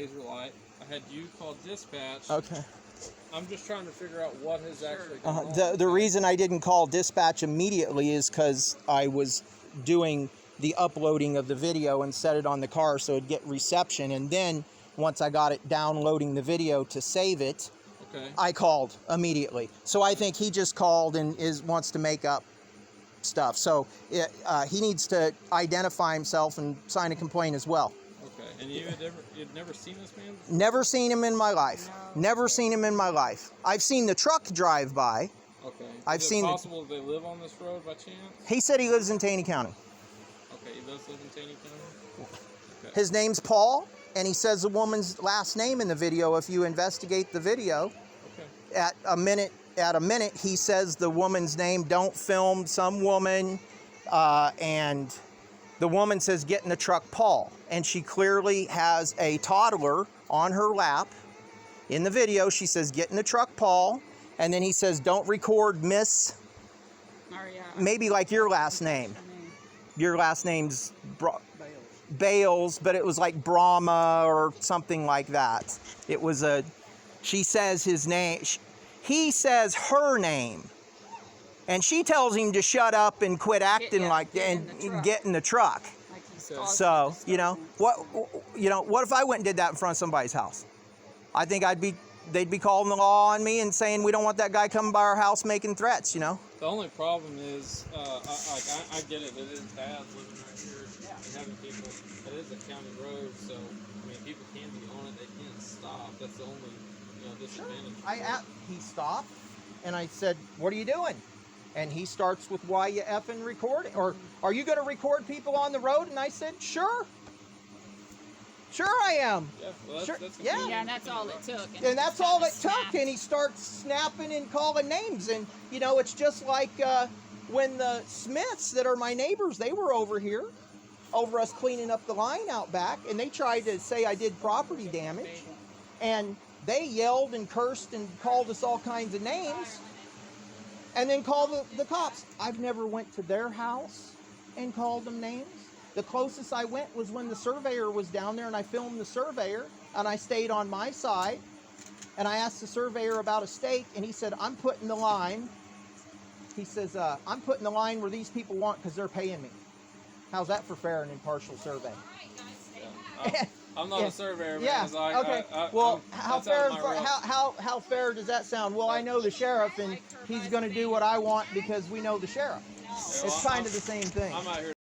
laser light. I had you call dispatch. Okay. I'm just trying to figure out what has actually gone on. The reason I didn't call dispatch immediately is because I was doing the uploading of the video and set it on the car so it'd get reception. And then once I got it downloading the video to save it, okay, I called immediately. So I think he just called and wants to make up stuff. So he needs to identify himself and sign a complaint as well. Okay, and you'd never seen this man before? Never seen him in my life. No. Never seen him in my life. I've seen the truck drive by. Okay. I've seen Is it possible that they live on this road by chance? He said he lives in Taney County. Okay, he does live in Taney County? Okay. His name's Paul, and he says the woman's last name in the video. If you investigate the video, Okay. at a minute, he says the woman's name. Don't film some woman, and the woman says, "Get in the truck, Paul." And she clearly has a toddler on her lap. In the video, she says, "Get in the truck, Paul." And then he says, "Don't record Miss," maybe like your last name. Your last name's Bales, but it was like Brahma or something like that. It was she says his name, he says her name. And she tells him to shut up and quit acting like that and get in the truck. Like So, what if I went and did that in front of somebody's house? I think they'd be calling the law on me and saying we don't want that guy coming by our house making threats, The only problem is, I get it. It is bad living right here and having people. It is a county road, so I mean, people can be on it. They can't stop. That's the only disadvantage. He stopped, and I said, "What are you doing?" And he starts with, "Why you effing recording? Or are you going to record people on the road?" And I said, "Sure. Sure I am." Yeah, well, Sure. that's Yeah, and that's all it took. And that's all it took. And he starts snapping and calling names. And, it's just like when the Smiths that are my neighbors, they were over here, over us cleaning up the line out back. And they tried to say I did property damage. And they yelled and cursed and called us all kinds of names. And then called the cops. I've never went to their house and called them names. The closest I went was when the surveyor was down there, and I filmed the surveyor, and I stayed on my side, and I asked the surveyor about a stake, and he said, "I'm putting the line." He says, "I'm putting the line where these people want because they're paying me." How's that for fair and impartial survey? I'm not a surveyor, man. Yeah. So Okay. How fair does that sound? Well, I know the sheriff, and he's going to do what I want because we know the sheriff. It's kind of the same thing. I'm out here.